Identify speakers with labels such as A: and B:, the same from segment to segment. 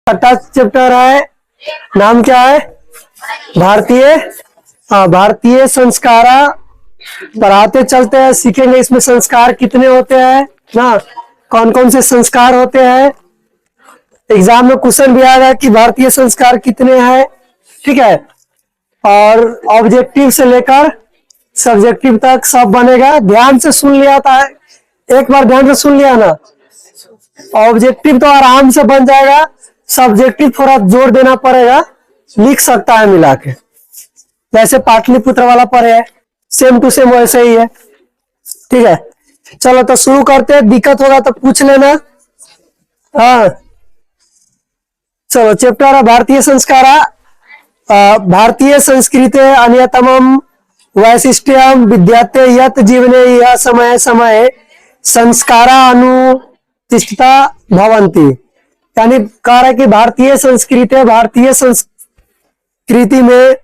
A: छठा चैप्टर है, नाम क्या है? भारतीय भारतीय संस्कारा। पढ़ाते चलते हैं, सीखेंगे इसमें संस्कार कितने होते हैं ना, कौन कौन से संस्कार होते हैं। एग्जाम में क्वेश्चन भी आएगा कि भारतीय संस्कार कितने हैं, ठीक है। और ऑब्जेक्टिव से लेकर सब्जेक्टिव तक सब बनेगा। ध्यान से सुन लिया था, एक बार ध्यान से सुन लिया ना, ऑब्जेक्टिव तो आराम से बन जाएगा, सब्जेक्टिव थोड़ा जोर देना पड़ेगा, लिख सकता है मिला के। जैसे पाटलिपुत्र वाला पढ़े है, सेम टू सेम वैसे ही है, ठीक है। चलो तो शुरू करते हैं, दिक्कत होगा तो पूछ लेना। हाँ चलो, चैप्टर है भारतीय संस्कारा। भारतीय संस्कृति अन्यतमम वैशिष्ट्यम विद्याते यत जीवने यह समय समय संस्कारा अनुतिष्ठता भवन्ति। यानी कह रहा है कि भारतीय संस्कृति में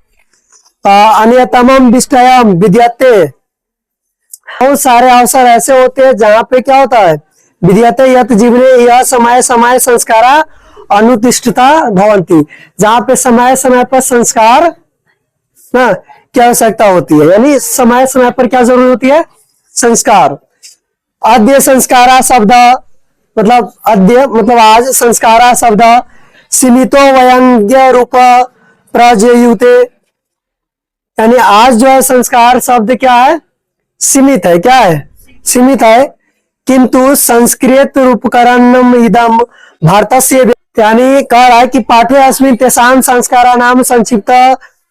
A: अन्यतमम विषयम विद्याते, बहुत सारे अवसर ऐसे होते हैं जहां पे क्या होता है, विद्याते यत जीवने यह समय समय संस्कारा अनुतिष्ठता भवन्ति, जहां पे समय समय पर संस्कार ना की आवश्यकता होती है। यानी समय समय पर क्या जरूरत होती है? संस्कार। अद्य संस्कारा शब्द मतलब अद्य मतलब आज, संस्कारा शब्द सीमितो व्यंग्य रूप प्रजयुते, यानी आज जो है संस्कार शब्द क्या है? सीमित है। क्या है? सीमित है। किंतु संस्कृत रूपकरणम इदम भारतस्य, यानी कह रहा है कि पाठ्य अस्मिन् तेषां संस्काराणां संक्षिप्त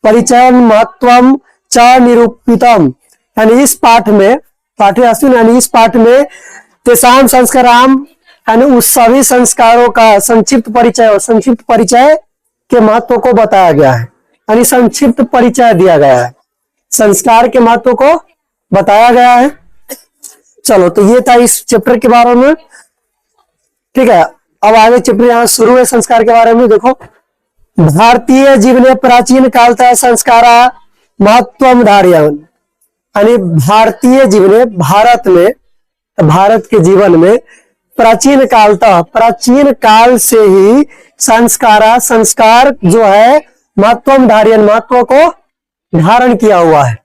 A: परिचय महत्वम च निरूपितम। यानी इस पाठ में, पाठ्य अस्मिन् यानी इस पाठ में तेषां संस्काराणां यानी उस सभी संस्कारों का संक्षिप्त परिचय के महत्व को बताया गया है। यानी संक्षिप्त परिचय दिया गया है, संस्कार के महत्व को बताया गया है। चलो तो ये था इस चैप्टर के बारे में, ठीक है। अब आगे चैप्टर यहाँ शुरू है संस्कार के बारे में। देखो, भारतीय जीवने प्राचीन कालतः संस्कारा महत्वम धारयन्, यानी भारतीय जीवने भारत में, भारत के जीवन में प्राचीन काल से ही संस्कार जो है महत्वम धारयन्, महत्व को धारण किया हुआ है।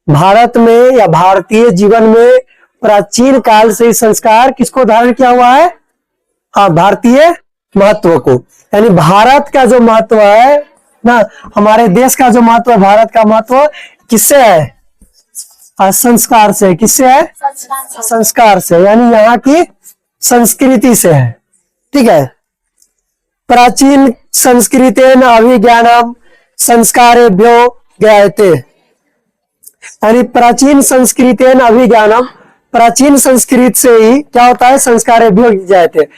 A: भारत में या भारतीय जीवन में प्राचीन काल से ही संस्कार किसको धारण किया हुआ है? हाँ, भारतीय महत्व को। यानी भारत का जो महत्व है ना, हमारे देश का जो महत्व है, भारत का महत्व किससे है? संस्कार से। किससे है? संस्कार से, यानी यहाँ की संस्कृति से है, ठीक है। प्राचीन संस्कृतेन अभिज्ञानम संस्कारेभ्यो ज्ञायते, यानी प्राचीन संस्कृतेन अभिज्ञानम, प्राचीन संस्कृत से ही क्या होता है? संस्कारेभ्यो ज्ञायते,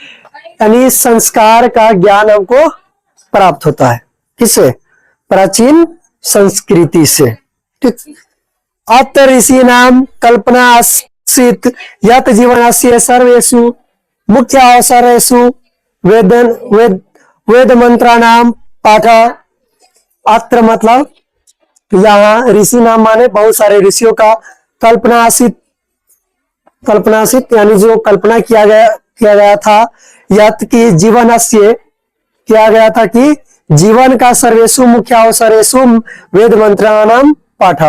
A: यानी संस्कार का ज्ञान हमको प्राप्त होता है। किससे? प्राचीन संस्कृति से, ठीक। अत्र ऋषि नाम कल्पना आसीत् यत जीवनस्य सर्वेषु मुख्य अवसरेषु वेद मंत्राणाम पाठ। अत्र मतलब यहाँ ऋषि नाम माने बहुत सारे ऋषियों का, कल्पना आसीत् यानी जो कल्पना किया गया था, यत की जीवनस्य किया गया था कि जीवन का सर्वेषु मुख्य अवसरेषु वेद मंत्राणाम पाठ,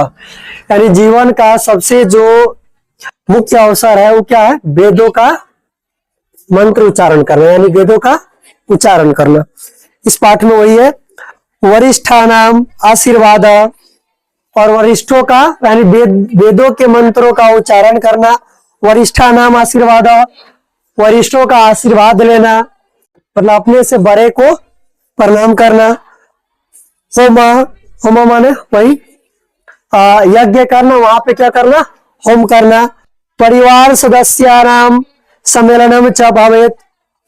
A: यानी जीवन का सबसे जो मुख्य अवसर है वो क्या है? वेदों का मंत्र उच्चारण करना, यानी वेदों का उच्चारण करना। इस पाठ में वही है, वरिष्ठानाम आशीर्वाद, और वरिष्ठों का यानी वेदों के मंत्रों का उच्चारण करना। वरिष्ठानाम आशीर्वाद, वरिष्ठों का आशीर्वाद लेना, मतलब अपने से बड़े को प्रणाम करना। होम माने वही यज्ञ करना, वहां पे क्या करना? होम करना। परिवार सदस्यानाम सम्मेलनम च भवेत्,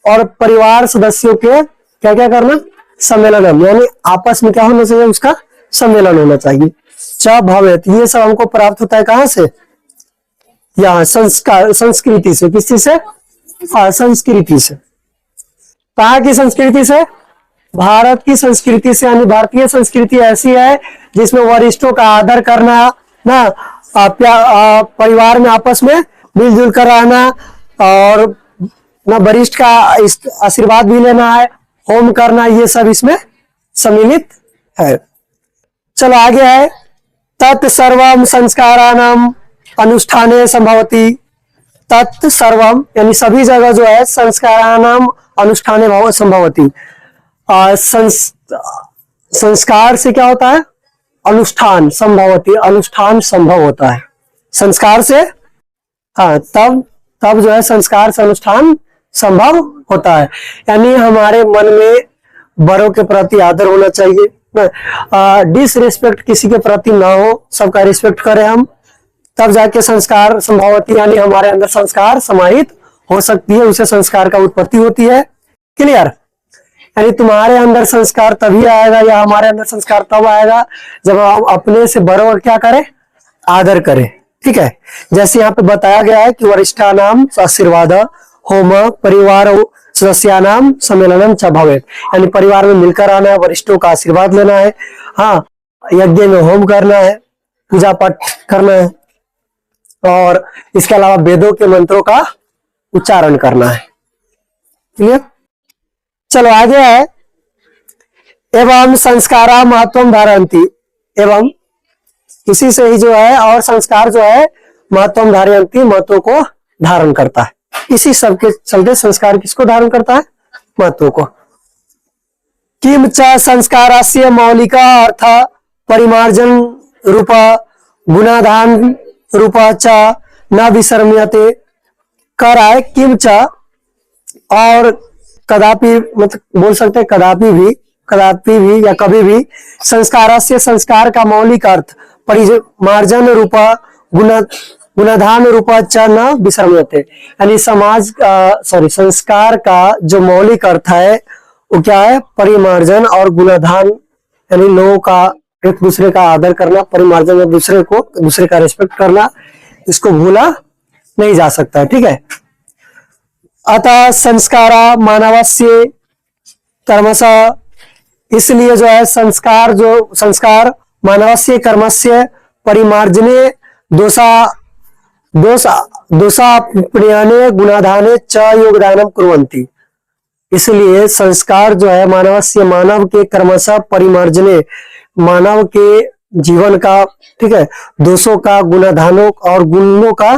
A: और परिवार सदस्यों के क्या क्या करना? सम्मेलनम, यानी आपस में क्या होना चाहिए? उसका सम्मेलन होना चाहिए। च भवेत्, ये सब हमको प्राप्त होता है कहां से? यहाँ संस्कृति से। किस चीज से? संस्कृति से। कहाँ की संस्कृति से? भारत की संस्कृति से। यानी भारतीय संस्कृति ऐसी है जिसमें वरिष्ठों का आदर करना ना, परिवार में आपस में मिलजुल कर रहना, और ना वरिष्ठ का आशीर्वाद भी लेना है, होम करना, ये सब इसमें सम्मिलित है। चलो आगे है, तत्सर्वम संस्काराणाम अनुष्ठाने संभवती। तत्सर्वम यानी सभी जगह जो है संस्काराणाम अनुष्ठाने संभवती। संस्कार से क्या होता है? अनुष्ठान संभवती, अनुष्ठान संभव होता है संस्कार से। हाँ, तब जो है संस्कार से अनुष्ठान संभव होता है। यानी हमारे मन में बड़ों के प्रति आदर होना चाहिए, डिसरिस्पेक्ट किसी के प्रति ना हो, सबका रिस्पेक्ट करें हम, तब जाके संस्कार संभव होती है। यानी हमारे अंदर संस्कार समाहित हो सकती है, उसे संस्कार का उत्पत्ति होती है। क्लियर? यानी तुम्हारे अंदर संस्कार तभी आएगा या हमारे अंदर संस्कार तब आएगा जब हम अपने से बड़ों का क्या करें? आदर करें। ठीक है, जैसे यहाँ पे बताया गया है कि वरिष्ठानाम आशीर्वाद होम परिवार सदस्यानाम सम्मेलनम च भवेत्। यानी परिवार में मिलकर आना है, वरिष्ठों का आशीर्वाद लेना है, हाँ, यज्ञ में होम करना है, पूजा पाठ करना है, और इसके अलावा वेदों के मंत्रों का उच्चारण करना है। क्लियर? चलो आगे है, एवं संस्कारा महत्वम धारयन्ति। एवं इसी से ही जो है, और संस्कार जो है महत्वम धारयन्ति, महत्व को धारण करता है। इसी सब के चलते संस्कार किसको धारण करता है? महत्व को। किम च संस्कारस्य मौलिक अर्थ परिमार्जन रूप गुणाधान रूप च न विसर्म्यते। कर आए किम च, और कदापि, मतलब बोल सकते हैं कदापि भी या कभी भी, संस्कार से संस्कार का मौलिक अर्थ परिमार्जन रूप गुणाधान रूप च न विसर्म्यते। यानी संस्कार का जो मौलिक अर्थ है वो क्या है? परिमार्जन और गुणाधान, यानी लोगों का एक दूसरे का आदर करना, परिमार्जन में दूसरे का रिस्पेक्ट करना, इसको भूला नहीं जा सकता। ठीक है, अतः संस्कारा मानवस्य कर्मस। इसलिए जो है संस्कार मानवस्य कर्मस्य परिमार्जने दोषापनयने गुणाधाने च योगदानम कुर्वन्ति। इसलिए संस्कार जो है मानव के कर्मशः परिमार्जने, मानव के जीवन का, ठीक है, दोषों का, गुणाधानों और गुणों का,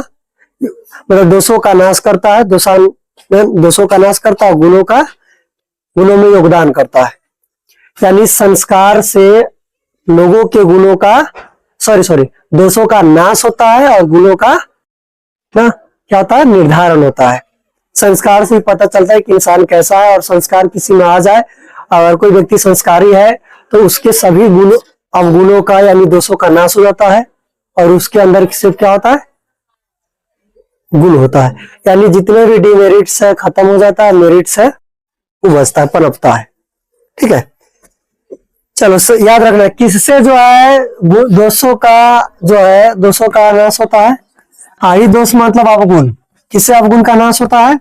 A: मतलब दोषों का नाश करता है, दोषों का नाश करता है, गुणों में योगदान करता है। यानी संस्कार से लोगों के गुणों का दोषों का नाश होता है और गुणों का ना क्या होता है? निर्धारण होता है। संस्कार से पता चलता है कि इंसान कैसा है, और संस्कार किसी में आ जाए, अगर कोई व्यक्ति संस्कारी है तो उसके सभी अवगुणों का यानी दोषों का नाश हो जाता है, और उसके अंदर सिर्फ क्या होता है? गुण होता है। यानी जितने भी डिमेरिट्स है खत्म हो जाता है, मेरिट्स है वो बचता है, पनपता है। ठीक है, चलो याद रखना, किससे जो है दोषों का नाश होता है? हाँ, ही दोष मतलब अवगुण। किससे अवगुण का नाश होता है?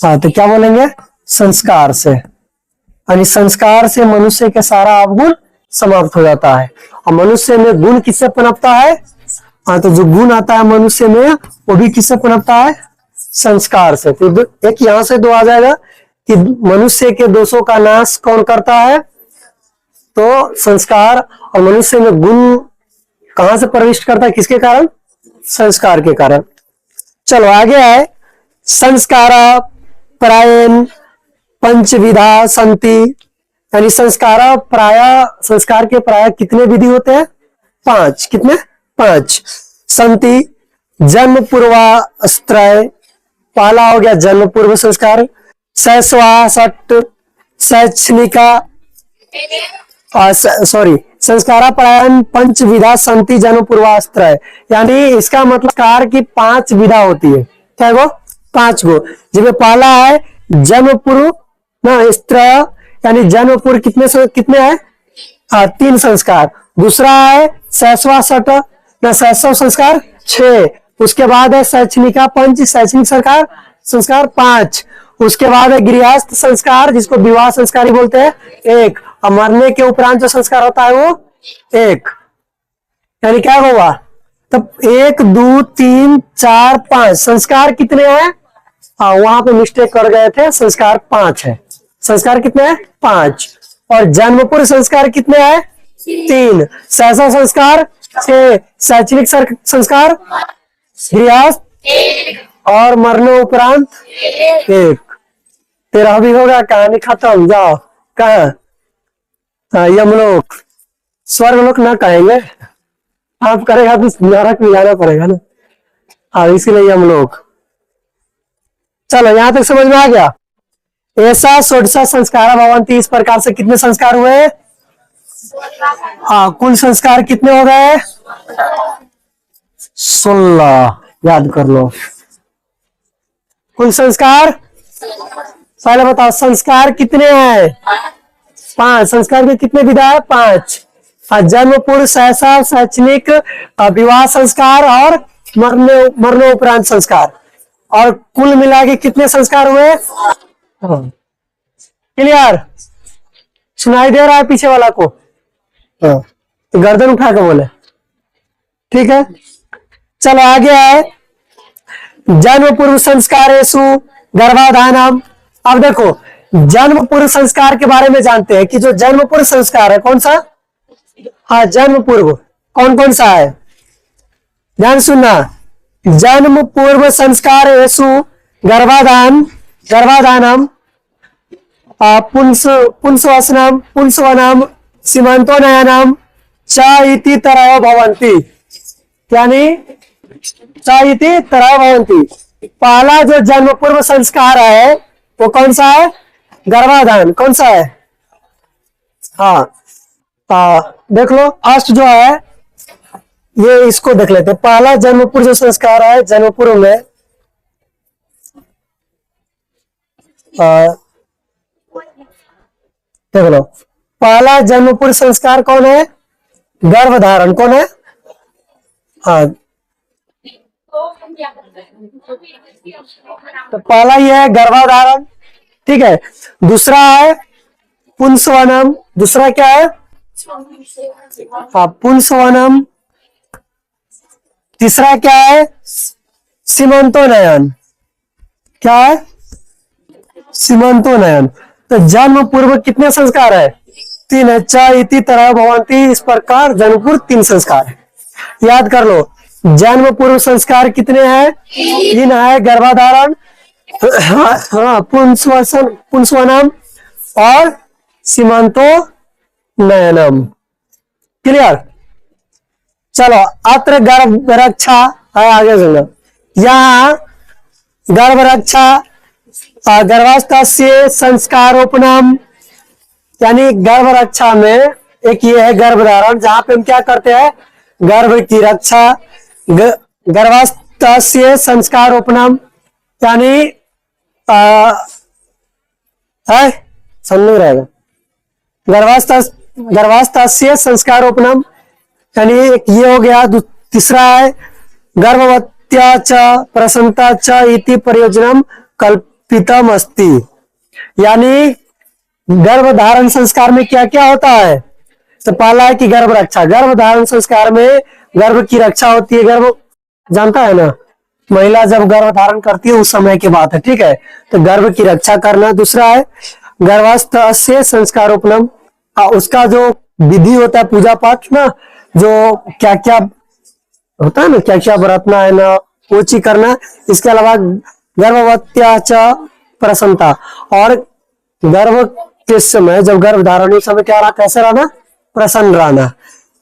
A: हाँ, तो क्या बोलेंगे? संस्कार से। यानी संस्कार से मनुष्य के सारा अवगुण समाप्त हो जाता है। और मनुष्य में गुण किससे पनपता है? हाँ, तो जो गुण आता है मनुष्य में वो भी किससे पनपता है? संस्कार से। तो एक यहां से दो आ जाएगा कि मनुष्य के दोषों का नाश कौन करता है? तो संस्कार। और मनुष्य में गुण कहां से प्रविष्ट करता है? किसके कारण? संस्कार के कारण। चलो आगे है, संस्कारा प्रायेण पंचविधा संति। यानी संस्कार के प्राय कितने विधि होते हैं? 5। कितने? 5 संति। जन्म पूर्वाश्रय, पहला हो गया जन्म पूर्व संस्कार। शैशवासट शैक्षणिका संस्कारा प्रायण पंच विधा संति जन्म पूर्वाश्रय। यानी इसका मतलब संस्कार की 5 विधा होती है। क्या वो? 5 गो। जिसमें पहला है जन्म पूर्व स्त्रय, यानी जन्म पूर्व कितने हैं? 3 संस्कार। दूसरा है शैशवासट शैशव संस्कार 6। उसके बाद है शैक्षणिका पंच, शैक्षणिक संस्कार 5। उसके बाद है गृहस्थ संस्कार, जिसको विवाह संस्कार ही बोलते हैं, 1। और मरने के उपरांत जो संस्कार होता है वो 1। यानी क्या होगा? तब 1 2 3 4 5 संस्कार कितने हैं? हाँ, वहां पे मिस्टेक कर गए थे, संस्कार 5 है। संस्कार कितने हैं? 5। और जन्म पूर्व संस्कार कितने हैं? 3। शैशव संस्कार 6। शैक्षणिक संस्कार गृहस्थ और मरणोपरांत 1। 13 भी होगा, कहानी खत्म। जाओ कहा? यमलोक। स्वर्गलोक ना कहेंगे, आप करेगा तो नरक में जाना पड़ेगा ना। हाँ, इसीलिए यमलोक। चलो यहां तक समझ में आ गया। ऐसा षोडश संस्कार भवंती, इस प्रकार से कितने संस्कार हुए? हाँ, कुल संस्कार कितने हो गए? 16। याद कर लो कुल संस्कार। पहले बताओ संस्कार कितने हैं? 5। संस्कार के कितने विधा है? 5। जन्म पूर्व, शैशव, शैक्षणिक, विवाह संस्कार और मरणोपरांत संस्कार। और कुल मिला के कितने संस्कार हुए? क्लियर? सुनाई दे रहा है पीछे वाला को? तो गर्दन उठा के बोले। ठीक है, चलो आगे है जन्म पूर्व संस्कारेषु गर्भाधानम। अब देखो जन्म पूर्व संस्कार के बारे में जानते हैं कि जो जन्म पूर्व संस्कार है कौन सा? हाँ, जन्म पूर्व कौन कौन सा है? ध्यान सुनना। जन्म पूर्व संस्कारेषु गर्भाधानम, पुंसवसनम, पुंसवनम, सीमंतोनयनम च इति तरह भवन्ति। यानी च इति तरह भवन्ति। पहला जो जन्म पूर्व संस्कार है वो कौन सा है? गर्भाधान। कौन सा है? हाँ, देख लो अष्ट जो है ये, इसको देख लेते हैं। पहला जन्म पूर्व जो संस्कार है जन्म पूर्व में देख लो, पहला जन्म पूर्व संस्कार कौन है? गर्भधारण। कौन है? हाँ, तो पहला ही है गर्भधारण। ठीक है, दूसरा है पुंसवनम। दूसरा क्या है? हाँ, पुंसवनम। तीसरा क्या है? सीमंतोनयन। क्या है? सीमंतोनयन। तो जन्म पूर्व कितने संस्कार है? 3 है। च इति तरह भवन्ति, इस प्रकार जन्म पूर्व 3 संस्कार है। याद कर लो जन्म पूर्व संस्कार कितने हैं? 3 है। गर्भाधारण, हाँ, पुंसवनम और सीमंतो नयनम। क्लियर? चलो अत्र गर्भ रक्षा है, आगे सुनो। यहाँ गर्भ रक्षा गर्भावस्था संस्कारोपणम, यानी गर्भ रक्षा में एक ये है गर्भधारण, जहां पे हम क्या करते हैं? गर्भ की रक्षा। गर्भावस्था संस्कारोपणम यानी है, समझ रहेगा। गर्भावस्था संस्कारोपणम यानी एक ये हो गया। तीसरा है गर्भवत्या च प्रसन्नता च इति प्रयोजनम कल्पितम अस्ति। यानी गर्भधारण संस्कार में क्या क्या होता है? तो पहला है कि गर्भ रक्षा। गर्भधारण संस्कार में गर्भ की रक्षा होती है। गर्भ जानता है ना, महिला जब गर्भ धारण करती है उस समय की बात है। ठीक है, तो गर्भ की रक्षा करना। दूसरा है गर्भास्थ से संस्कारोपणम, उसका जो विधि होता है पूजा पाठ ना, जो क्या क्या होता है ना, क्या क्या बरतना है ना, वो चीज करना। इसके अलावा गर्भवत्या च प्रसन्नता, और गर्भ के समय जब गर्भ धारण उस समय क्या रहा? कैसे रहना? प्रसन्न रहना।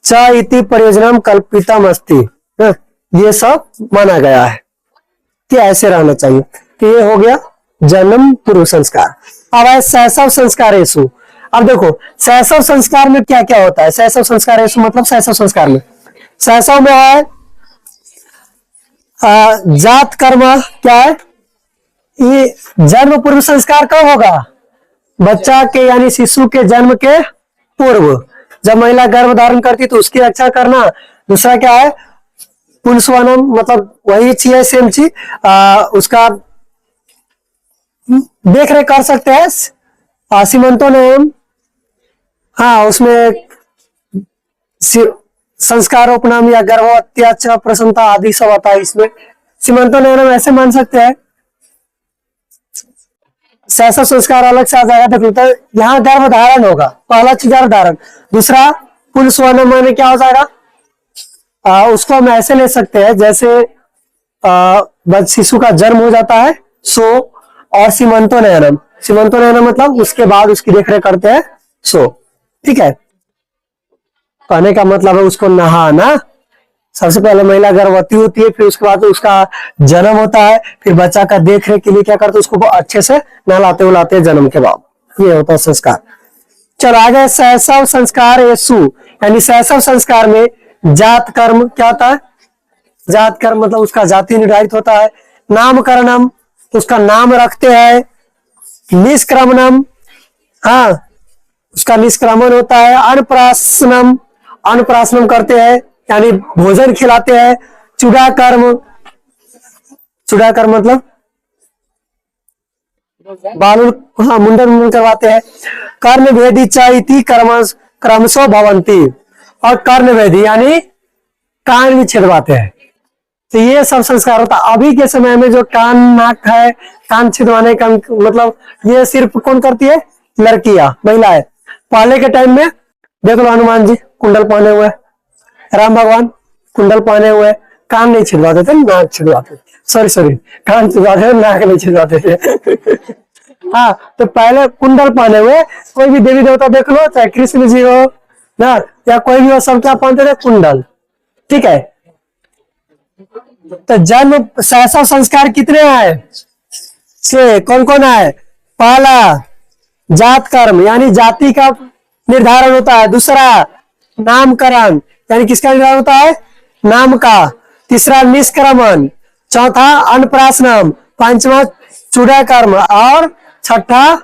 A: च इति प्रयोजनम कल्पितम अस्ति, ये सब माना गया है कि ऐसे रहना चाहिए। तो ये हो गया जन्म पूर्व संस्कार। अब है शैशव संस्कारेषु। अब देखो शैशव संस्कार में क्या क्या होता है? शैशव संस्कारेषु मतलब शैशव संस्कार में, शैशव में है जात कर्म। क्या है? ये जन्म पूर्व संस्कार कब होगा? बच्चा के यानी शिशु के जन्म के पूर्व, जब महिला गर्भ धारण करती तो उसकी रक्षा करना। दूसरा क्या है? पुंसवनम, मतलब वही चीज है, सेम चीज, उसका देख रेख कर सकते हैं। सीमंतोनयन, हाँ, उसमें संस्कारोपणम या गर्भवत्या प्रसन्नता आदि सब आता है। इसमें सीमंतोनयन ऐसे मान सकते हैं शैशव संस्कार अलग से आ जाएगा। देखो तो यहाँ गर्भ धारण होगा, पहला चीज गर्भ धारण। दूसरा पुल स्वर्ण में क्या हो जाएगा, उसको हम ऐसे ले सकते हैं जैसे शिशु का जन्म हो जाता है सो, और सीमंतो नयनम, सीमंतो नयनम मतलब उसके बाद उसकी देखरेख करते हैं सो। ठीक है, कहने का मतलब है उसको नहाना। सबसे पहले महिला गर्भवती होती है, फिर उसके बाद उसका जन्म होता है, फिर बच्चा का देख रेख के लिए क्या करते हैं, उसको अच्छे से नहलाते उलाते हैं जन्म के बाद। ये होता है संस्कार। चलो आगे, शैशव संस्कार येसु, यानी शैशव संस्कार में जात कर्म क्या होता है, जात कर्म मतलब उसका जाति निर्धारित होता है। नामकरणम, तो उसका नाम रखते हैं। निष्क्रमणम, हाँ उसका निष्क्रमण होता है। अन्नप्राशनम, अन्नप्राशनम करते हैं यानी भोजन खिलाते हैं। चूड़ा कर्म, चूड़ा कर्म मतलब बाल, हाँ मुंडन मुंडन करवाते हैं। कर्ण भेदी चैती क्रमशो भवंती, और कर्ण भेदी यानी कान भी छिदवाते हैं। तो ये सब संस्कार होता है। अभी के समय में जो कान नाक है, कान छिदवाने का मतलब ये सिर्फ कौन करती है, लड़कियां, महिलाएं। पहले के टाइम में देख लो हनुमान जी कुंडल पहने हुए, राम भगवान कुंडल पहने हुए, कान नहीं छिदवाते थे, नाक छिदवाते थे। सॉरी कान छिदवाते थे, नाक नहीं छिदवाते थे। हाँ, तो पहले कुंडल पहने हुए, कोई भी देवी देवता देख लो, चाहे कृष्ण जी हो ना या कोई भी हो, सब क्या पहनते थे, कुंडल। ठीक है, तो जन्म शैशव संस्कार कितने आए, से कौन कौन आए। पहला जात कर्म यानी जाति का निर्धारण होता है। दूसरा नामकरण यानी किसका निर्धारण होता है, नाम का। तीसरा निष्क्रमण, चौथा अन्नप्राशनम, पांचवा चूड़ा कर्म, और छठा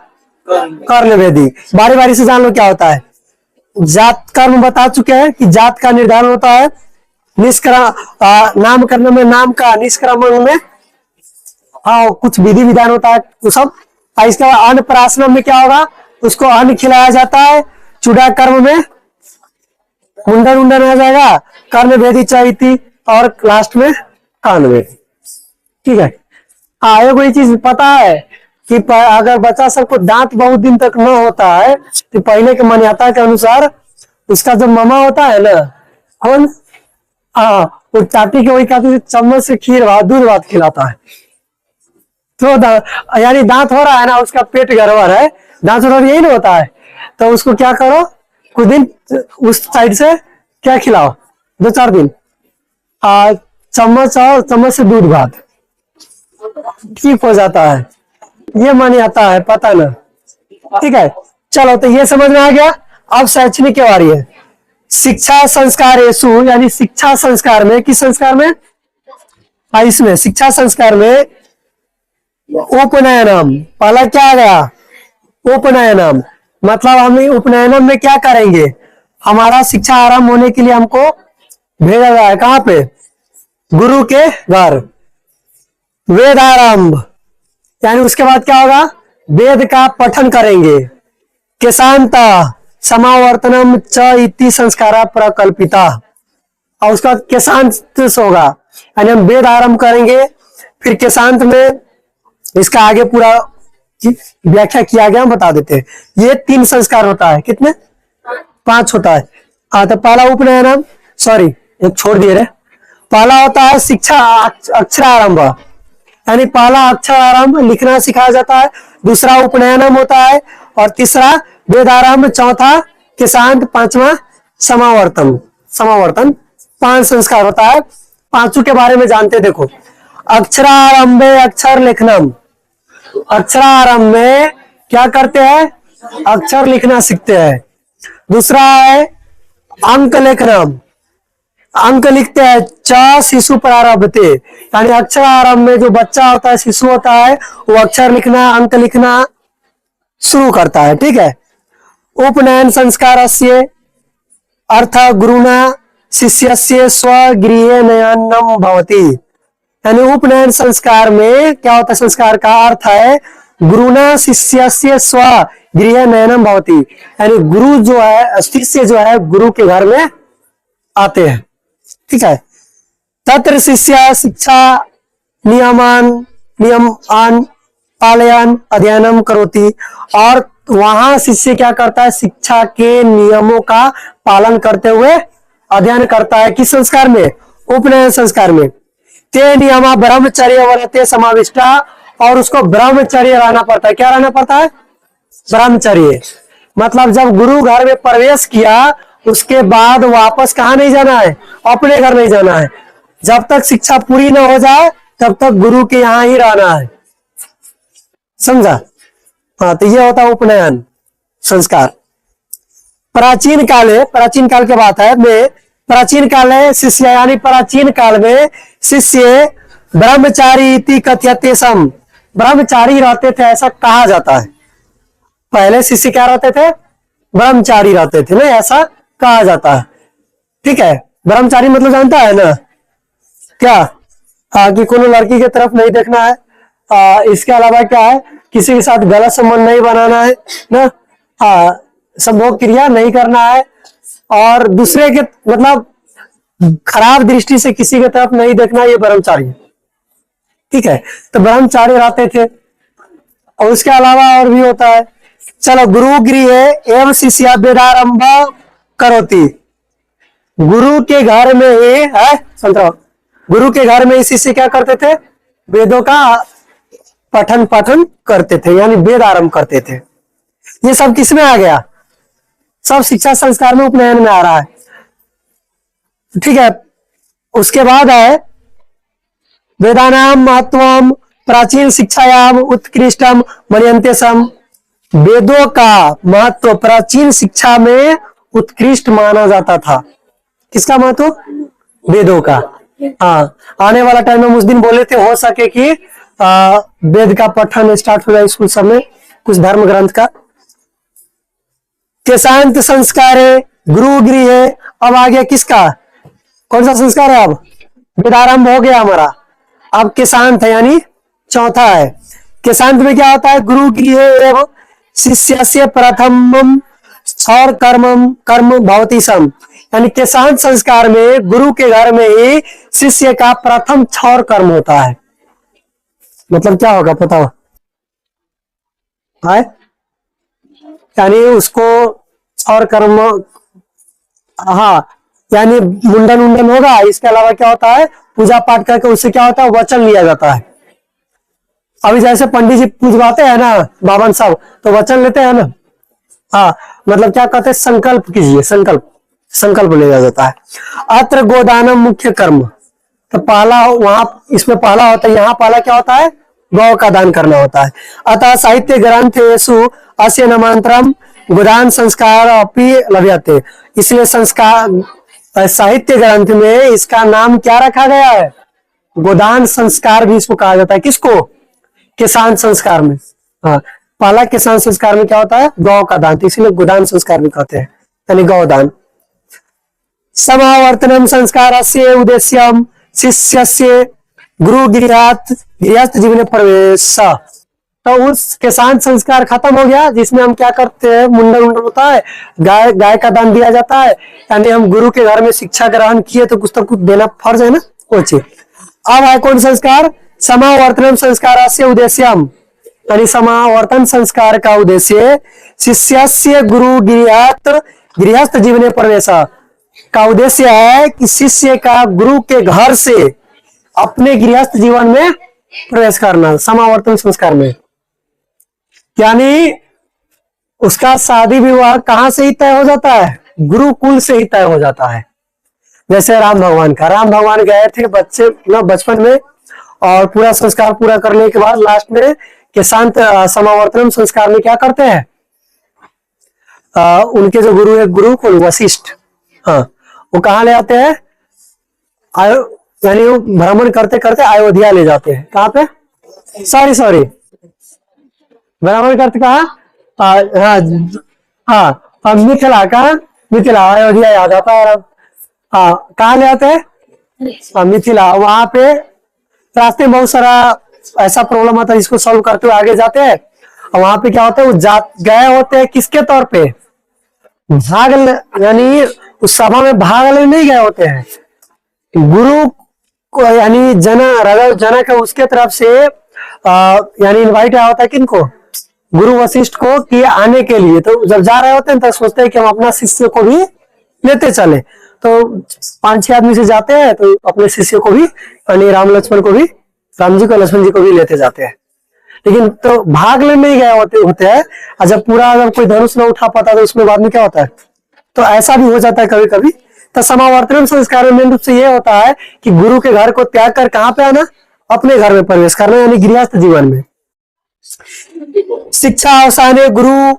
A: कर्णवेदी। बारी बारी से जान लो क्या होता है। जात कर्म बता चुके हैं कि जात का निर्धारण होता है। नामकरण में नाम का, निष्क्रमण में हाँ कुछ विधि विधान होता है वो सब। इसके बाद अन्नप्राशनम में क्या होगा, उसको अन्न खिलाया जाता है। चूड़ा कर्म में मुंडन उंडन आ जाएगा। कर्ण भेदी चैती, और लास्ट में कान भेदी। ठीक है, हाँ एक कोई चीज पता है कि अगर बच्चा सबको दांत बहुत दिन तक न होता है तो पहले के मान्यता के अनुसार उसका जो मामा होता है ना, कौन, हाँ वो चाटी के वही खाती चम्मच से खीर भात दूध भात खिलाता है। तो यानी दांत हो रहा है ना, उसका पेट गड़बड़ है, दांत हो यही ना होता है, तो उसको क्या करो, कुछ दिन उस साइड से क्या खिलाओ, 2-4 दिन चम्मच, और चम्मच से दूध भात, ठीक हो जाता है। ये मान्यता है, पता ना। ठीक है, चलो तो ये समझ में आ गया। अब शैक्षणिक की बारी है। शिक्षा संस्कार येसु, यानी शिक्षा संस्कार में, किस संस्कार में, इसमें शिक्षा संस्कार में उपनयनम, पहला क्या आ गया, उपनयनम। मतलब हम उपनयनम में क्या करेंगे, हमारा शिक्षा आरंभ होने के लिए हमको भेजा जाए कहां पे, गुरु के घर। वेदारंभ यानी उसके बाद क्या होगा, वेद का पठन करेंगे। केशांता समावर्तनम च इति संस्कारा प्रकल्पिता, और उसका केशांत होगा, यानी हम वेद आरंभ करेंगे। फिर केशांत में इसका आगे पूरा व्याख्या किया गया, हम बता देते हैं। ये 3 संस्कार होता है, कितने, 5 होता है। तो पहला उपनयनम, सॉरी एक छोड़ दिए रे, पहला होता है शिक्षा अक्षरारंभ, यानी पहला अक्षर आरंभ लिखना सिखाया जाता है। दूसरा उपनयनम होता है, और तीसरा वेदारंभ, चौथा केशांत, पांचवा समावर्तन। समावर्तन 5 संस्कार होता है। 5 के बारे में जानते, देखो। अक्षरारंभे अक्षर लिखनम, अक्षरारंभ में क्या करते हैं, अक्षर लिखना सीखते हैं। दूसरा है अंक लेखनम, अंक लिखते हैं। च शिशु प्रारंभते, यानी अक्षर आरंभ में जो बच्चा होता है, शिशु होता है, वो अक्षर लिखना, अंक लिखना शुरू करता है। ठीक है, उपनयन संस्कार अर्थ गुरुना शिष्यस्य स्वगृहे नयनम भवति, यानी उपनयन संस्कार में क्या होता है, संस्कार का अर्थ है गुरुना शिष्यस्य स्वगृहे नयनम भवति, यानी गुरु जो है, शिष्य जो है गुरु के घर में आते हैं। ठीक है, तत्र शिष्य शिक्षा नियमान पालयन अध्ययनम करोति, और वहां शिष्य क्या करता है, शिक्षा के नियमों का पालन करते हुए अध्ययन करता है। किस संस्कार में, उपनयन संस्कार में। ते नियमा ब्रह्मचर्य वर्ते समाविष्टा, और उसको ब्रह्मचर्य रहना पड़ता है। क्या रहना पड़ता है, ब्रह्मचर्य। मतलब जब गुरु घर में प्रवेश किया उसके बाद वापस कहाँ नहीं जाना है, अपने घर नहीं जाना है। जब तक शिक्षा पूरी न हो जाए तब तक गुरु के यहाँ ही रहना है, समझा। हाँ, तो ये होता है उपनयन संस्कार। प्राचीन काल है, प्राचीन काल की बात है में, प्राचीन काल है शिष्य, यानी प्राचीन काल में शिष्य ब्रह्मचारी इति कथ्यते सम, ब्रह्मचारी रहते थे ऐसा कहा जाता है। पहले शिष्य क्या रहते थे, ब्रह्मचारी रहते थे ना, ऐसा कहा जाता है। ठीक है, ब्रह्मचारी मतलब जानता है ना क्या, कि कोनो लड़की की तरफ नहीं देखना है। इसके अलावा क्या है, किसी के साथ गलत संबंध नहीं बनाना है ना, संभोग क्रिया नहीं करना है, और दूसरे के मतलब खराब दृष्टि से किसी की तरफ नहीं देखना, ये ब्रह्मचारी है। ठीक है, तो ब्रह्मचारी रहते थे। और उसके अलावा और भी होता है, चलो, गुरु गृह एवं शिष्य वेदारंभ करोति, गुरु के घर में ही है, समझो, गुरु के घर में ही शिष्य क्या करते थे, वेदों का पठन पाठन करते थे, यानी वेद आरंभ करते थे। ये सब किसमें आ गया, सब शिक्षा संस्कार में, उपनयन में आ रहा है। ठीक है, उसके बाद है वेदानाम महत्वम प्राचीन शिक्षायाम उत्कृष्टम मन्यन्ते सम, वेदों का महत्व प्राचीन शिक्षा में उत्कृष्ट माना जाता था। किसका महत्व, वेदों का। हाँ, आने वाला टाइम में उस दिन बोले थे, हो सके कि वेद का पठन स्टार्ट हो जाए स्कूल सब में, कुछ धर्म ग्रंथ का। केशांत संस्कार है गुरु गृह है। अब आ गया किसका, कौन सा संस्कार है, अब वेदारंभ हो गया हमारा। अब केशांत है, यानी चौथा है। केशांत में क्या होता है, गुरु गृह एवं शिष्य से प्रथम और कर्म भवती सम, यानी केशांत संस्कार में गुरु के घर में ही शिष्य का प्रथम क्षौर कर्म होता है। मतलब क्या होगा बताओ, है यानी उसको क्षौर कर्म, हाँ, यानी मुंडन होगा। इसके अलावा क्या होता है, पूजा पाठ करके उससे क्या होता है, वचन लिया जाता है। अभी जैसे पंडित जी पूजवाते हैं ना बावन साहब, तो वचन लेते हैं ना। हाँ, मतलब क्या कहते हैं, संकल्प कीजिए, संकल्प लिया जाता है। अत्र गोदानम मुख्य कर्म, तो पहला वहां इसमें पहला होता है, यहाँ पहला क्या होता है, गौ का दान करना होता है। अतः साहित्य ग्रंथेषु अस्य नामांतरम गोदान संस्कार अपि लभ्यते, इसलिए संस्कार साहित्य ग्रंथ में इसका नाम क्या रखा गया है, गोदान संस्कार भी इसको कहा जाता है। किसको, किसान संस्कार में। हाँ, पहला किसान संस्कार में क्या होता है, गौ का दान, इसीलिए गोदान संस्कार भी कहते हैं, यानी गौदान। समावर्तनम संस्कार से उद्देश्यम शिष्य गुरु गृहस्थ जीवन प्रवेश, तो उस किसान संस्कार खत्म हो गया, जिसमें हम क्या करते हैं, मुंडन होता है, गाय का दान दिया जाता है, यानी हम गुरु के घर में शिक्षा ग्रहण किए तो कुछ देना फर्ज है ना, वो चीज। अब है कौन संस्कार, समावर्तन संस्कार से उद्देश्यम, यानी समावर्तन संस्कार का उद्देश्य शिष्य गुरु गृहस्थ जीवन प्रवेश का उद्देश्य है कि शिष्य का गुरु के घर से अपने गृहस्थ जीवन में प्रवेश करना, समावर्तन संस्कार में। यानी उसका शादी विवाह कहां से ही तय हो जाता है, गुरुकुल से ही तय हो जाता है। जैसे राम भगवान गए थे बचपन में, और पूरा संस्कार पूरा करने के बाद लास्ट में केशांत समावर्तन संस्कार में क्या करते हैं, उनके जो गुरु है, गुरु को वशिष्ठ, हाँ, वो कहाँ ले आते हैं, यानी वो भ्रमण करते करते अयोध्या ले जाते हैं। कहाँ पे, सॉरी भ्रमण करते कहा, हाँ, मिथिला अयोध्या याद आता है। हाँ, कहाँ ले आते हैं, मिथिला। वहां पे रास्ते में बहुत सारा ऐसा प्रॉब्लम आता है, जिसको सॉल्व करते हुए आगे जाते हैं। और वहां पे क्या होता है, वो गए होते हैं किसके तौर पे, यानी उस सभा में भाग लेने नहीं गए होते हैं, गुरु को, यानी राजा जनक है उसके तरफ से यानी इनवाइट आया होता है किनको, गुरु वशिष्ठ को, कि आने के लिए। तो जब जा रहे होते हैं तो सोचते हैं कि हम अपना शिष्य को भी लेते चले। तो 5-6 आदमी से जाते हैं, तो अपने शिष्य को भी, यानी राम लक्ष्मण को भी, राम जी को लक्ष्मण जी को भी लेते जाते हैं। लेकिन तो भाग लेने नहीं गए होते हैं, और जब पूरा अगर कोई धनुष न उठा पाता तो उसमें बाद में क्या होता है, तो ऐसा भी हो जाता है कभी कभी। तो समावर्तन संस्कार में मेन रूप से ये होता है कि गुरु के घर को त्याग कर कहां पे आना, अपने घर में प्रवेश करना, यानी गृहस्थ जीवन में। शिक्षा अवसाने गुरु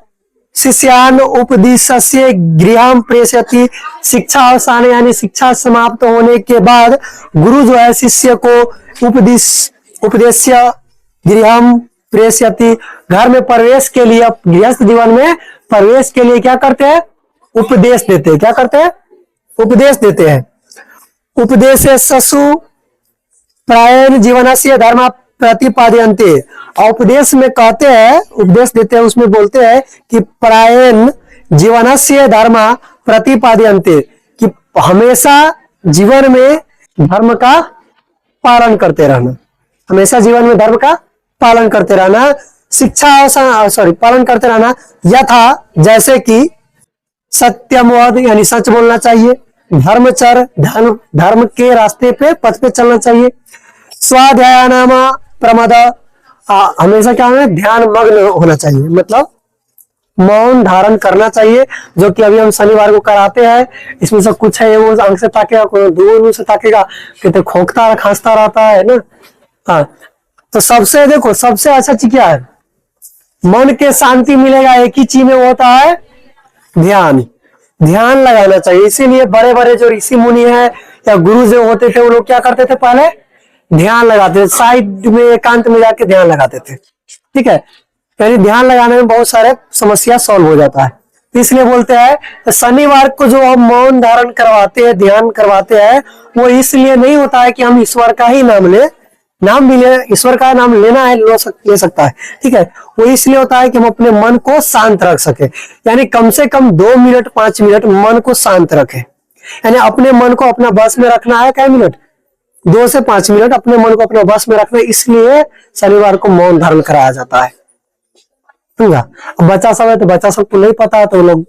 A: शिष्यान उपदिश्य गृहम प्रेषयति। शिक्षा अवसाने यानी शिक्षा समाप्त होने के बाद गुरु जो है शिष्य को उपदेश्य गृहम प्रेषयति, घर में प्रवेश के लिए, गृहस्थ जीवन में प्रवेश के लिए क्या करते हैं, उपदेश देते हैं। क्या करते हैं, उपदेश देते हैं। उपदेश ससु प्रायण जीवनस्य धर्म प्रतिपादयन्ते। और उपदेश में कहते हैं, उपदेश देते हैं, उसमें बोलते हैं कि प्रायण जीवनस्य धर्म प्रतिपादयन्ते, कि हमेशा जीवन में धर्म का पालन करते रहना, हमेशा जीवन में धर्म का पालन करते रहना। शिक्षा पालन करते रहना, यथा जैसे कि सत्यमवद यानी सच बोलना चाहिए, धर्मचर धर्म के रास्ते पे, पथ पे चलना चाहिए। स्वाध्यायानामा प्रमद, हमेशा क्या होना, ध्यान मग्न होना चाहिए, मतलब मौन धारण करना चाहिए, जो कि अभी हम शनिवार को कराते हैं। इसमें सब कुछ है, वो आंख से ताकेगा, कोई दूर से ताकेगा, कहते खोखता खांसता रहता है ना। हाँ, तो सबसे देखो, सबसे अच्छा चीज क्या है, मन के शांति मिलेगा एक ही चीज में, वो होता है ध्यान। ध्यान लगाना चाहिए। इसीलिए बड़े बड़े जो ऋषि मुनि है या गुरु जो होते थे, वो लोग क्या करते थे, पहले ध्यान लगाते थे, साइड में एकांत में जाके ध्यान लगाते थे। ठीक है, यानी ध्यान लगाने में बहुत सारे समस्या सॉल्व हो जाता है। इसलिए बोलते हैं शनिवार को जो हम मौन धारण करवाते हैं, ध्यान करवाते हैं, वो इसलिए नहीं होता है कि हम ईश्वर का ही नाम ले, नाम भी ले, ईश्वर का नाम लेना है, ले सकता है। ठीक है, वो इसलिए होता है कि हम अपने मन को शांत रख सके, यानी कम से कम 2 मिनट 5 मिनट मन को शांत रखे, यानी अपने मन को अपना बस में रखना है। क्या मिनट, 2 से 5 मिनट अपने मन को अपना बस में रखना, इसलिए शनिवार को मौन धारण कराया जाता है। अब बच्चा सब है, तो बच्चा सबको नहीं पता है, तो लोग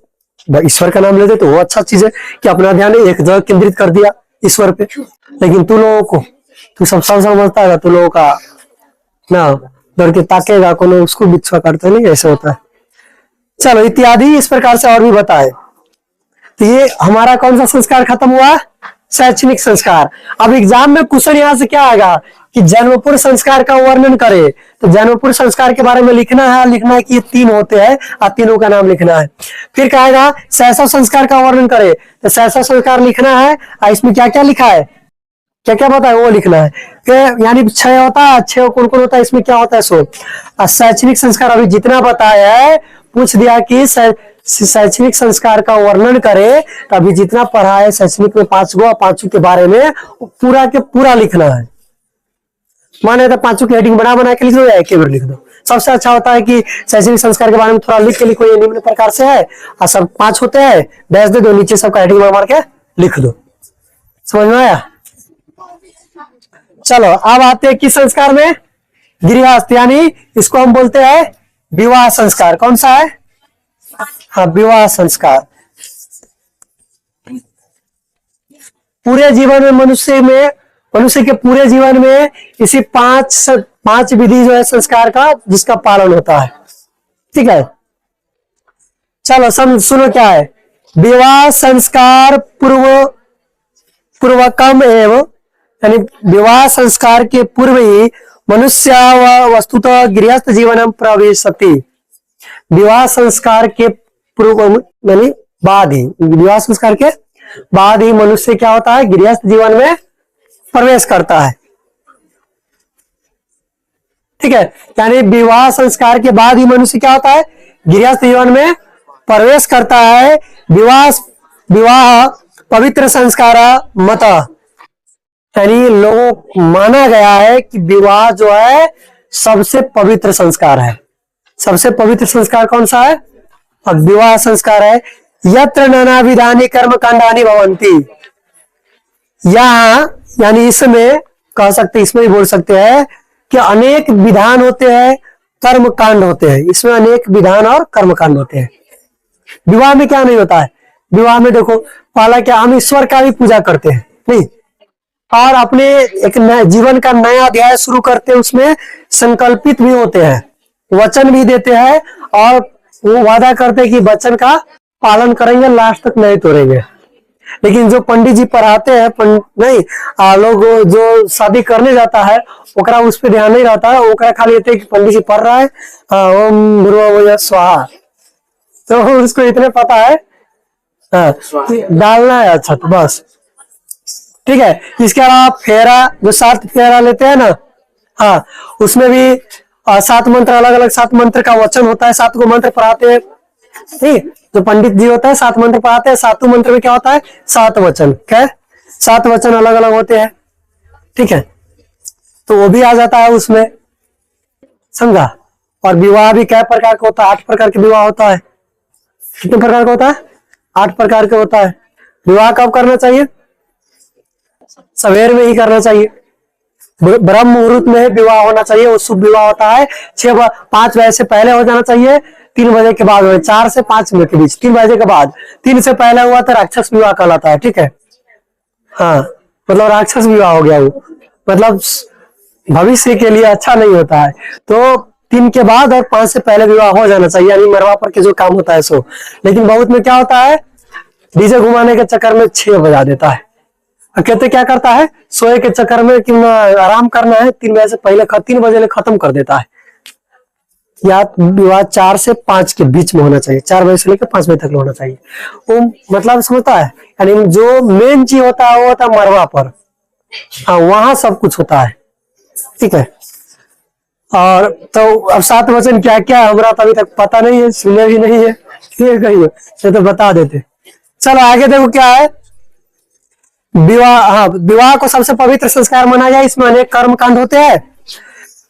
A: ईश्वर का नाम लेते, तो वो अच्छा चीज है कि अपना ध्यान एक जगह केंद्रित कर दिया ईश्वर पे। लेकिन तू लोगों को, तू सब समझता है, तू लोगों का ना डर के ताकेगा, को उसको बिच्छा करते नहीं, ऐसे होता है। चलो इत्यादि इस प्रकार से और भी बताए। तो ये हमारा कौन सा संस्कार खत्म हुआ, शैक्षणिक संस्कार। अब एग्जाम में क्वेश्चन यहाँ से क्या आएगा कि जन्मपुर संस्कार का वर्णन करे, तो जन्मपुर संस्कार के बारे में लिखना है कि ये 3 होते हैं और तीनों का नाम लिखना है। फिर कहेगा शैशव संस्कार का वर्णन करे, तो शैशव संस्कार लिखना है, और इसमें क्या क्या लिखा है, क्या क्या पता है वो लिखना है। यानी 6 होता है, 6 कौन कौन होता है, इसमें क्या होता है 100। और शैक्षणिक संस्कार अभी जितना बताया है, पूछ दिया कि शैक्षणिक संस्कार का वर्णन करे, तो अभी जितना पढ़ा है शैक्षणिक में 5 गो, 5 के बारे में पूरा के पूरा लिखना है। माने तो 5 की हेडिंग बना के लिख दो या एक बार लिख दो। सबसे अच्छा होता है कि शैक्षणिक संस्कार के बारे में थोड़ा लिख के लिखो, ये निम्न प्रकार से है, और सब 5 होते हैं, डैश दे दो, नीचे सबका हेडिंग मार के लिख दो। समझ में आया। चलो अब आते हैं किस संस्कार में, गृहस्थ, यानी इसको हम बोलते हैं विवाह संस्कार। कौन सा है, हाँ विवाह संस्कार। पूरे जीवन में मनुष्य के पूरे जीवन में इसी 5 विधि जो है संस्कार का, जिसका पालन होता है। ठीक है, चलो सुनो क्या है, विवाह संस्कार पूर्वकम एवं, यानी विवाह संस्कार के पूर्व ही मनुष्य वस्तुतः गृहस्थ जीवन प्रवेशति। विवाह संस्कार के पूर्व यानी बाद ही, विवाह संस्कार के बाद ही मनुष्य क्या होता है, गृहस्थ जीवन में प्रवेश करता है। ठीक है, यानी विवाह संस्कार के बाद ही मनुष्य क्या होता है, गृहस्थ जीवन में प्रवेश करता है। विवाह पवित्र संस्कार मत, यानी लोगों माना गया है कि विवाह जो है सबसे पवित्र संस्कार है। सबसे पवित्र संस्कार कौन सा है, अब विवाह संस्कार है। यत्र नाना विधानी कर्म कांडानी भवंती, यहाँ यानी इसमें कह सकते, इसमें भी बोल सकते हैं कि अनेक विधान होते हैं, कर्म कांड होते हैं। इसमें अनेक विधान और कर्म कांड होते हैं। विवाह में क्या नहीं होता है? विवाह में देखो, पहला क्या, हम ईश्वर का भी पूजा करते हैं नहीं, और अपने एक नया जीवन का नया अध्याय शुरू करते हैं, उसमें संकल्पित भी होते हैं, वचन भी देते हैं, और वो वादा करते हैं कि वचन का पालन करेंगे, लास्ट तक नहीं तोड़ेंगे। लेकिन जो पंडित जी पढ़ाते हैं नहीं, लोग जो शादी करने जाता है ओकरा उस पर ध्यान नहीं रहता है, ओकरा खाली ये कि पंडित जी पढ़ रहा है, ओम भूर्भुवः स्वाहा, तो उसको इतने पता है, डालना है, अच्छा तो बस ठीक है। इसके अलावा फेरा, जो 7 फेरा लेते हैं ना, हाँ, उसमें भी 7 मंत्र, अलग अलग 7 मंत्र का वचन होता है, 7 को मंत्र पढ़ाते हैं, ठीक। जो पंडित जी होता है 7 मंत्र पढ़ाते हैं, 7 मंत्र में क्या होता है, 7 वचन, क्या 7 वचन अलग अलग होते हैं, ठीक है, तो वो भी आ जाता है उसमें, समझा। और विवाह भी क्या प्रकार का होता है, 8 प्रकार के विवाह होता है। कितने प्रकार का होता है? 8 प्रकार का होता है। विवाह कब करना चाहिए? सवेर में ही करना चाहिए, ब्रह्म मुहूर्त में विवाह होना चाहिए, वो शुभ विवाह होता है। 5 बजे से पहले हो जाना चाहिए, 3 बजे के बाद, 4 से 5 मिनट के बीच, 3 बजे के बाद, 3 से पहले हुआ तो राक्षस विवाह कहलाता है, ठीक है, हाँ, मतलब राक्षस विवाह हो गया वो, मतलब भविष्य के लिए अच्छा नहीं होता है। तो 3 के बाद और 5 से पहले विवाह हो जाना चाहिए, यानी मरवा पर के जो काम होता है सो। लेकिन बहुत में क्या होता है, डीजे घुमाने के चक्कर में 6 बजा देता है, कहते क्या करता है, सोए के चक्कर में कि आराम करना है, 3 बजे से पहले 3 बजे खत्म कर देता है। या विवाह 4 से 5 के बीच में होना चाहिए, 4 बजे से लेकर 5 बजे तक होना चाहिए। वो मतलब समझता है, यानी जो मेन चीज होता है वो होता है मरवा पर, हाँ, वहां सब कुछ होता है, ठीक है। और तो अब 7 वचन क्या क्या हमारा तो अभी तक पता नहीं है, सुने भी नहीं है, ठीक है, तो बता देते। चलो आगे देखो क्या है, विवाह, हाँ, विवाह को सबसे पवित्र संस्कार माना जाए, इसमें अनेक कर्म कांड होते हैं।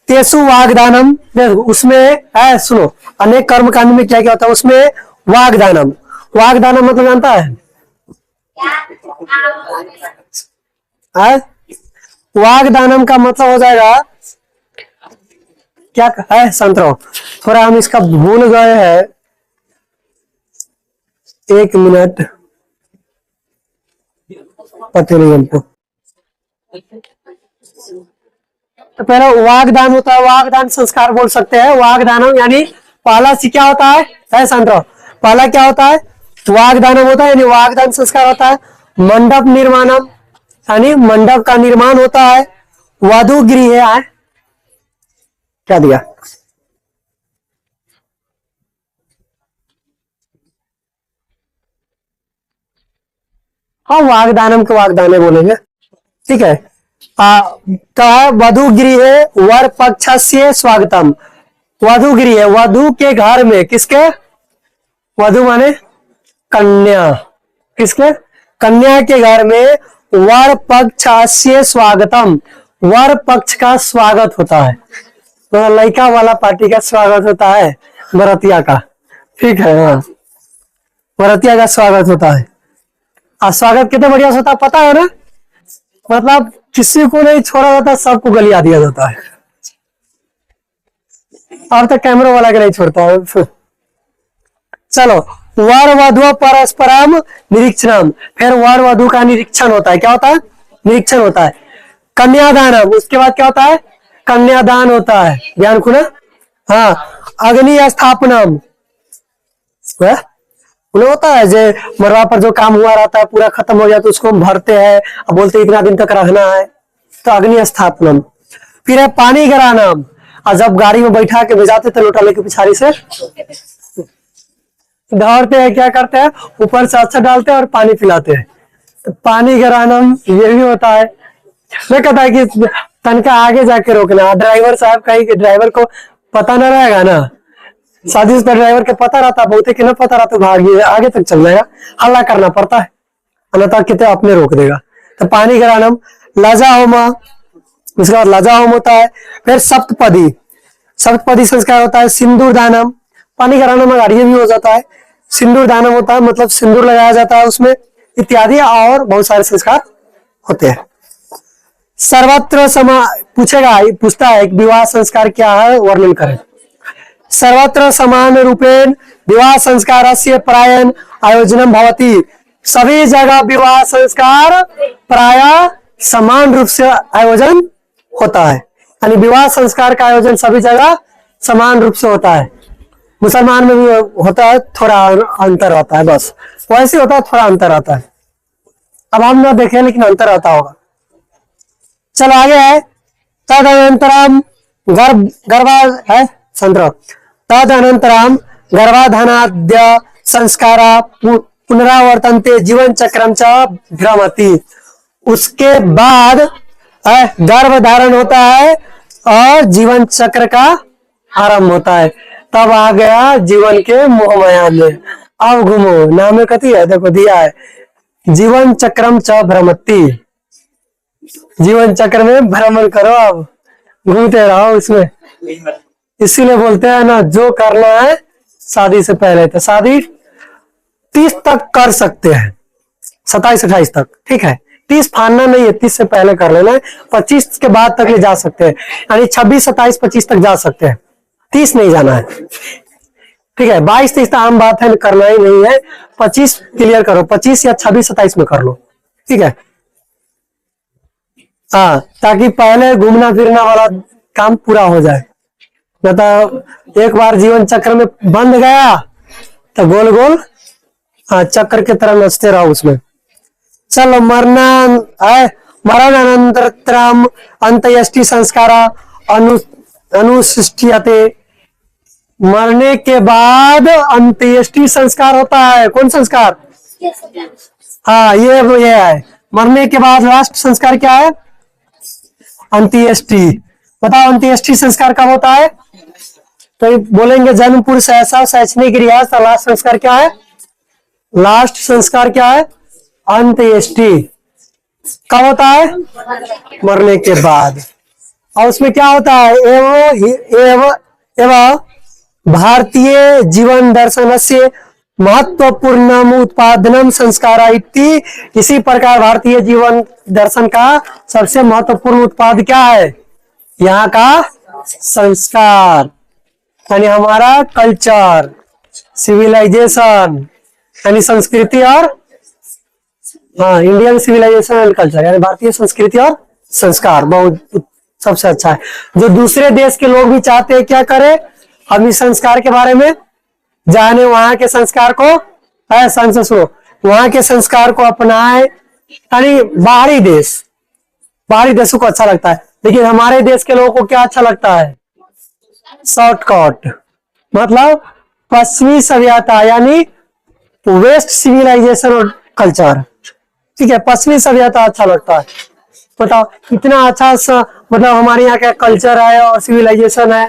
A: तेसु वागदानम, उसमें है, सुनो, अनेक कर्म कांड में क्या क्या होता है, उसमें वागदानम, वागदानम मतलब जानता है? वागदानम का मतलब हो जाएगा क्या है, संतरो, थोड़ा हम इसका भूल गए हैं, 1 मिनट, पता नहीं हमको। तो पहले वागदान होता है, वागदान संस्कार बोल सकते हैं, वागदानम यानी पहला से क्या होता है संतरो, पहला क्या होता है, वागदानम होता है, यानी वागदान संस्कार होता है। मंडप निर्माणम, यानी मंडप का निर्माण होता है। वधु गृह है, क्या दिया, हाँ, वागदानम के वागदाने बोलेंगे, ठीक है। वधु गृह वर पक्ष से स्वागतम, वधु गृह, वधु के घर में, किसके, वधु माने कन्या, किसके, कन्या के घर में वर पक्ष से स्वागतम, वर पक्ष का स्वागत होता है, तो लड़का वाला पार्टी का स्वागत होता है, बरतिया का, ठीक है, हाँ, बरतिया का स्वागत होता है। स्वागत कितने बढ़िया होता है पता है ना, मतलब किसी को नहीं छोड़ा जाता, सबको गलिया दिया जाता है। अब तक कैमरा वाला के नहीं छोड़ता है। चलो, वर वधु परस्परम निरीक्षणम, फिर वर वधु का निरीक्षण होता है, क्या होता है, निरीक्षण होता है। कन्यादानम, उसके बाद क्या होता है, कन्यादान होता है, ध्यान खुना, हाँ। अग्नि स्थापनम, उन्हें होता है जो मरवा पर जो काम हुआ रहता है पूरा खत्म हो गया तो उसको हम भरते हैं, अब बोलते इतना दिन तक रखना है, तो अग्नि स्थापनम। फिर है पानी गिरानम, और जब गाड़ी में बैठा के भेजाते थे लोटा लेके पिछाड़ी से दौड़ते हैं, क्या करते हैं, ऊपर से अच्छा डालते हैं और पानी पिलाते हैं, तो पानी गिरानम ये भी होता है। मैं कहता है कि तनका आगे जाके रोकना, ड्राइवर साहब कहीं कि ड्राइवर को पता ना रहेगा ना, शादी से ड्राइवर के पता रहता, बहुते के ना पता रहता, भाग आगे तक चल जाएगा, हल्ला करना पड़ता है, अन्यथा कितने अपने रोक देगा। तो पानी गिरानम, लजा होमा, उसके बाद लजा होम होता है। फिर सप्तपदी, सप्तपदी संस्कार होता है। सिंदूर दानम, पानी गिराना में गाड़ी भी हो जाता है, सिंदूर दानम होता है, मतलब सिंदूर लगाया जाता है उसमें, इत्यादि और बहुत सारे संस्कार होते हैं। सर्वत्र समा पूछेगा, पूछता है विवाह संस्कार क्या है, वर्णन करें। सर्वत्र समान रूपेण विवाह संस्कारस्य प्रायः आयोजनम भवति। सभी जगह विवाह संस्कार प्राय समान रूप से आयोजन होता है, यानी विवाह संस्कार का आयोजन सभी जगह समान रूप से होता है। मुसलमान में भी होता है, थोड़ा अंतर होता है, बस वैसे होता है, थोड़ा अंतर आता है। अब हम ना देखें लेकिन अंतर आता होगा। चलो आगे है, तदनंतरम गर्भा है संतर, तदनंतरम गर्भाधानाद्य संस्कारा पुनरावर्तन्ते जीवन चक्रम च भ्रमति। उसके बाद गर्भ धारण होता है और जीवन चक्र का आरंभ होता है। तब आ गया जीवन के मोहमाया में। अब घूमो, नाम में कथी है, देखो दिया है जीवन चक्रम च भ्रमति। जीवन चक्र में भ्रमण करो, अब घूमते रहो इसमें। इसीलिए बोलते हैं ना, जो करना है शादी से पहले, तो शादी 30 तक कर सकते हैं, 27-28 तक, ठीक है। 30 फाड़ना नहीं है, 30 से पहले कर लेना है। 25 के बाद तक ले जा सकते हैं, यानी 26, 27, 25 तक जा सकते हैं, 30 नहीं जाना है, ठीक है। 22, 23 आम बात है, करना ही नहीं है। 25 क्लियर करो, 25 या 26, 27 में कर लो, ठीक है। हाँ, ताकि पहले घूमना फिरना वाला काम पूरा हो जाए। न तो एक बार जीवन चक्र में बंध गया तो गोल गोल चक्र की तरह नचते रहो उसमें। चलो, मरण अनंतरम अंत्येष्टि संस्कार अनुष्ठियते। मरने के बाद अंत्येष्टि संस्कार होता है। कौन संस्कार? हाँ, ये है। मरने के बाद लास्ट संस्कार क्या है? अंत्येष्टि। बताओ अंत्येष्टि संस्कार कब होता है? तो बोलेंगे जन्म पूर्व सहसा शैक्षणिक रियाज। तो लास्ट संस्कार क्या है? लास्ट संस्कार क्या है? अंत्येष्टि। कब होता है? मरने के बाद। और उसमें क्या होता है? एवं भारतीय जीवन दर्शन से महत्वपूर्ण उत्पादनम संस्कार इति। इसी प्रकार भारतीय जीवन दर्शन का सबसे महत्वपूर्ण उत्पाद क्या है? यहाँ का संस्कार, यानी हमारा कल्चर, सिविलाइजेशन, यानी संस्कृति और इंडियन सिविलाइजेशन एंड कल्चर, यानी भारतीय संस्कृति और संस्कार बहुत सबसे अच्छा है। जो दूसरे देश के लोग भी चाहते हैं क्या करें, हम इस संस्कार के बारे में जाने, वहां के संस्कार को सुनो, वहां के संस्कार को अपनाए। यानी बाहरी देशों को अच्छा लगता है, लेकिन हमारे देश के लोगों को क्या अच्छा लगता है? शॉर्टकट, मतलब पश्चिमी सभ्यता, यानी वेस्ट सिविलाइजेशन और कल्चर, ठीक है। पश्चिमी सभ्यता अच्छा लगता है। बताओ कितना अच्छा मतलब हमारे यहाँ का कल्चर है और सिविलाइजेशन है,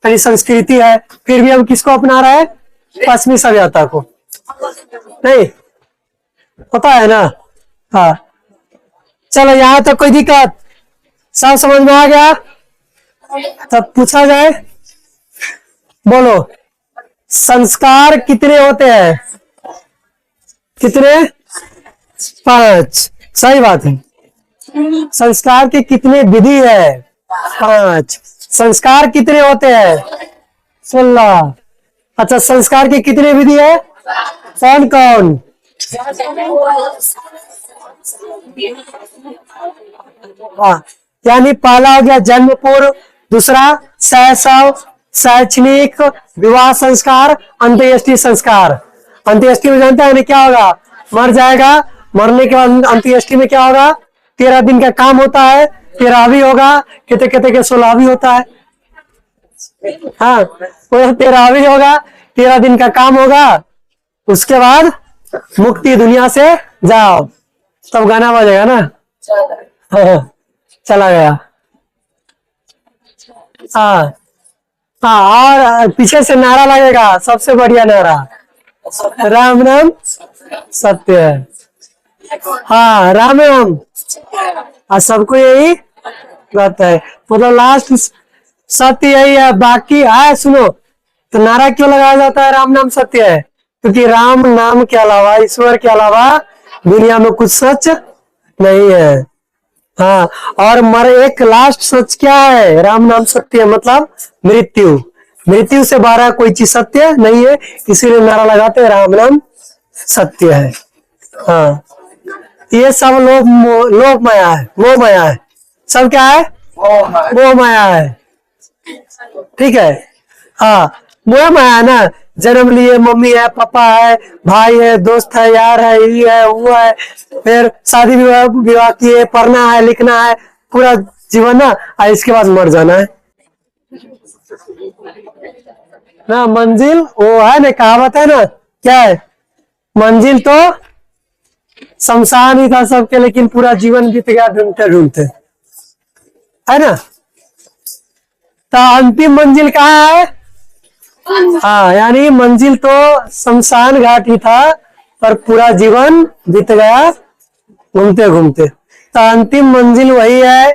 A: यानी संस्कृति है, फिर भी हम किसको अपना रहे हैं? पश्चिमी सभ्यता को। नहीं पता है ना? हाँ, चलो यहाँ तक कोई दिक्कत? सब समझ में आ गया? तब पूछा जाए, बोलो संस्कार कितने होते हैं? कितने? 5। सही बात है। संस्कार की कितने विधि है? 5। संस्कार कितने होते हैं? 16। अच्छा, संस्कार की कितने विधि है? कौन कौन? यानी पहला हो गया जन्म पूर्व, दूसरा शैशव, शैक्षणिक, विवाह संस्कार, अंत्येष्टि संस्कार। अंत्येष्टि में जानते हैं क्या होगा? मर जाएगा, मरने के बाद अंत्येष्टि में क्या होगा? 13 दिन का काम होता है, 13वीं होगा, कहते कहते के 16वीं होता है। हाँ, वो 13वीं होगा, 13 दिन का काम होगा, उसके बाद मुक्ति, दुनिया से जाओ, तब गाना बजेगा ना। हाँ, चला गया। हाँ हाँ, और पीछे से नारा लगेगा, सबसे बढ़िया नारा, राम राम सत्य है। हाँ, राम राम, और सबको यही रहता है, मतलब लास्ट सत्य यही है। बाकी है सुनो, तो नारा क्यों लगाया जाता है राम नाम सत्य है? क्योंकि राम नाम के अलावा, ईश्वर के अलावा दुनिया में कुछ सच नहीं है। हाँ, और मर एक लास्ट सच क्या है? राम नाम सत्य है, मतलब मृत्यु। मृत्यु से बाहर कोई चीज सत्य नहीं है, इसीलिए नारा लगाते हैं राम नाम सत्य है। हाँ, ये सब लोभ माया है, मोह माया है। सब क्या है? मोह माया है। ठीक है। हाँ, मोह माया है ना। जन्म लिए, मम्मी है, पापा है, भाई है, दोस्त है, यार है, ये है, वो है, फिर शादी विवाह विवाह किए, पढ़ना है, लिखना है, पूरा जीवन ना, और इसके बाद मर जाना है ना। मंजिल वो है ना, कहावत है ना, क्या है? मंजिल तो शमशान ही था सबके, लेकिन पूरा जीवन बीत गया ढूंढते ढूंढते, है ना। तो अंतिम मंजिल कहाँ है? हाँ, यानी मंजिल तो शमशान घाट ही था, पर पूरा जीवन बीत गया घूमते घूमते। तो अंतिम मंजिल वही है,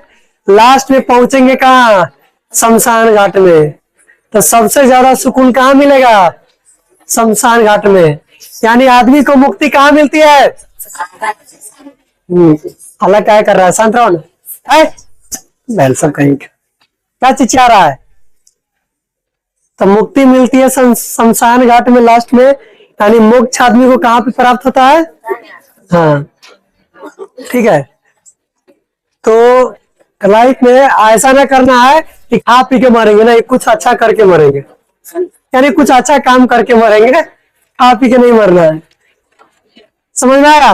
A: लास्ट में पहुंचेंगे कहाँ? शमशान घाट में। तो सबसे ज्यादा सुकून कहाँ मिलेगा? शमशान घाट में। यानी आदमी को मुक्ति कहाँ मिलती है? अलग क्या कर रहा है? शांत रहो ना। बैल सब कहीं क्या चिल्ला रहा है? तो मुक्ति मिलती है शमशान घाट में लास्ट में। यानी मोक्ष आदमी को कहाँ पे प्राप्त होता है? हाँ, ठीक है। तो लाइफ में ऐसा ना करना है कि खा पी के मरेंगे, ना, कुछ अच्छा करके मरेंगे। यानी कुछ अच्छा काम करके मरेंगे, खा पी के नहीं मरना है। समझ में आया?